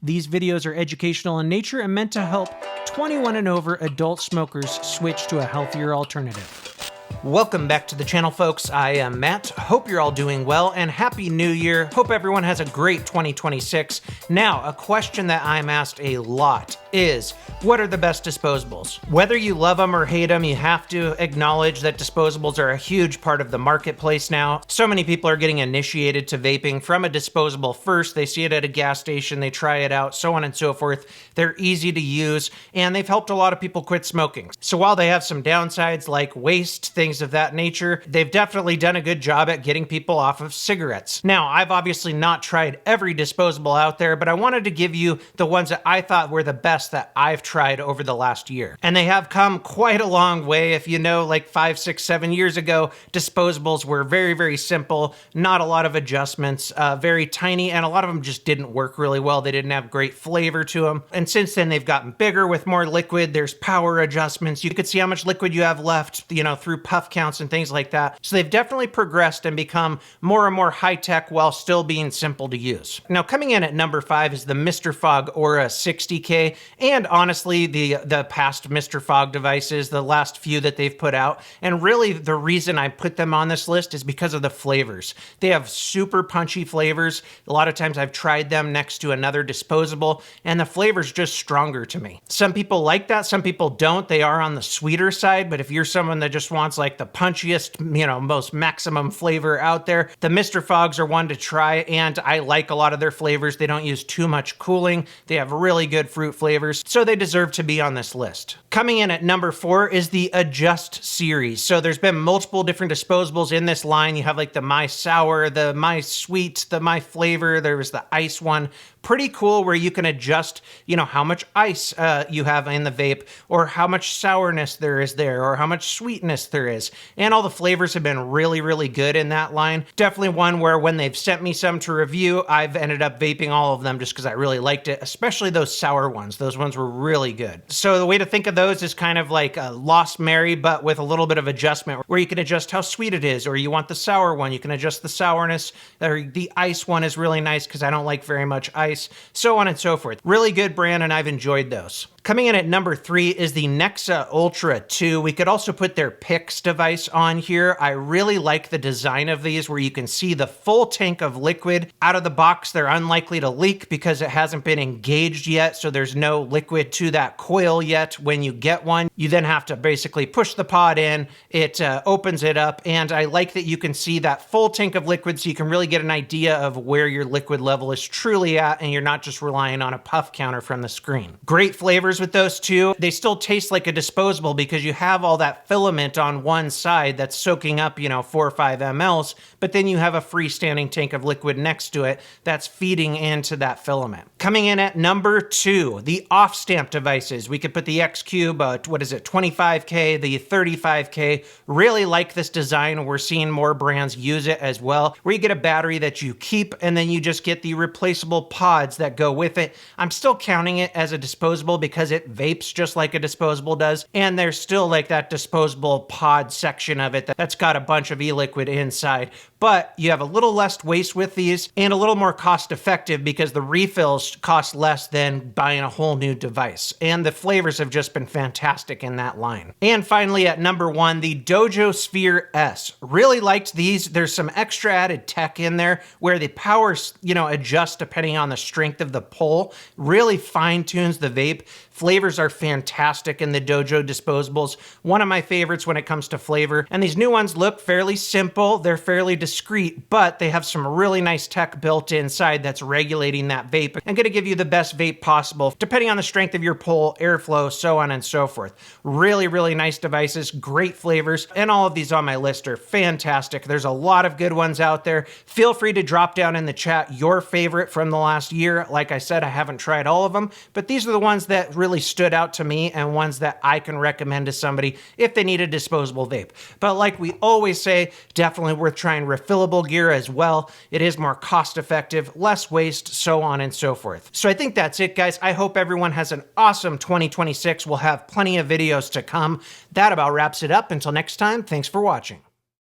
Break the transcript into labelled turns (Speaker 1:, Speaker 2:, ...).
Speaker 1: These videos are educational in nature and meant to help 21 and over adult smokers switch to a healthier alternative. Welcome back to the channel, folks. I am Matt. Hope you're all doing well, and Happy New Year. Hope everyone has a great 2026. Now, a question that I'm asked a lot is, what are the best disposables? Whether you love them or hate them, you have to acknowledge that disposables are a huge part of the marketplace now. So many people are getting initiated to vaping from a disposable first. They see it at a gas station, they try it out, so on and so forth. They're easy to use, and they've helped a lot of people quit smoking. So while they have some downsides like waste, things of that nature, they've definitely done a good job at getting people off of cigarettes. Now, I've obviously not tried every disposable out there, but I wanted to give you the ones that I thought were the best that I've tried over the last year. And they have come quite a long way. If you know, like 5, 6, 7 years ago, disposables were very, very simple, not a lot of adjustments, very tiny, and a lot of them just didn't work really well. They didn't have great flavor to them. And since then, they've gotten bigger with more liquid. There's power adjustments. You could see how much liquid you have left, you know, through puff counts and things like that. So they've definitely progressed and become more and more high-tech while still being simple to use. Now, coming in at number 5 is the Mr. Fog Aura 60K, and honestly, the past Mr. Fog devices, the last few that they've put out. And really, the reason I put them on this list is because of the flavors. They have super punchy flavors. A lot of times I've tried them next to another disposable, and the flavor's just stronger to me. Some people like that, some people don't. They are on the sweeter side, but if you're someone that just wants like the punchiest, you know, most maximum flavor out there, the Mr. Fogs are one to try, and I like a lot of their flavors. They don't use too much cooling. They have really good fruit flavors, so they deserve to be on this list. Coming in at number 4 is the Adjust series. So there's been multiple different disposables in this line. You have like the My Sour, the My Sweet, the My Flavor. There was the Ice one. Pretty cool, where you can adjust, you know, how much ice you have in the vape, or how much sourness there is there, or how much sweetness there is. And all the flavors have been really, really good in that line. Definitely one where when they've sent me some to review, I've ended up vaping all of them just because I really liked it, especially those sour ones. Those ones were really good. So the way to think of those is kind of like a Lost Mary, but with a little bit of adjustment, where you can adjust how sweet it is, or you want the sour one, you can adjust the sourness, or the ice one is really nice because I don't like very much ice, so on and so forth. Really good brand, and I've enjoyed those. Coming in at number 3 is the Nexa Ultra 2. We could also put their Pix device on here. I really like the design of these, where you can see the full tank of liquid. Out of the box, they're unlikely to leak because it hasn't been engaged yet, so there's no liquid to that coil yet when you get one. You then have to basically push the pod in, it opens it up, and I like that you can see that full tank of liquid, so you can really get an idea of where your liquid level is truly at, and you're not just relying on a puff counter from the screen. Great flavors with those two. They still taste like a disposable because you have all that filament on one side that's soaking up, you know, 4 or 5 mLs, but then you have a freestanding tank of liquid next to it that's feeding into that filament. Coming in at number 2, the off-stamp devices. We could put the X Cube, what is it, 25K, the 35K. Really like this design. We're seeing more brands use it as well, where you get a battery that you keep, and then you just get the replaceable pods that go with it. I'm still counting it as a disposable because it vapes just like a disposable does, and there's still like that disposable pod section of it that's got a bunch of e-liquid inside. But you have a little less waste with these, and a little more cost effective because the refills cost less than buying a whole new device. And the flavors have just been fantastic in that line. And finally, at number 1, the Dojo Sphere S. Really liked these. There's some extra added tech in there where the power, you know, adjusts depending on the strength of the pull. Really fine tunes the vape. Flavors are fantastic in the Dojo disposables. One of my favorites when it comes to flavor. And these new ones look fairly simple. They're fairly discreet, but they have some really nice tech built inside that's regulating that vape and going to give you the best vape possible, depending on the strength of your pull, airflow, so on and so forth. Really, really nice devices, great flavors, and all of these on my list are fantastic. There's a lot of good ones out there. Feel free to drop down in the chat your favorite from the last year. Like I said, I haven't tried all of them, but these are the ones that really stood out to me and ones that I can recommend to somebody if they need a disposable vape. But like we always say, definitely worth trying refillable gear as well. It is more cost effective, less waste, so on and so forth. So I think that's it, guys. I hope everyone has an awesome 2026. We'll have plenty of videos to come. That about wraps it up. Until next time, thanks for watching.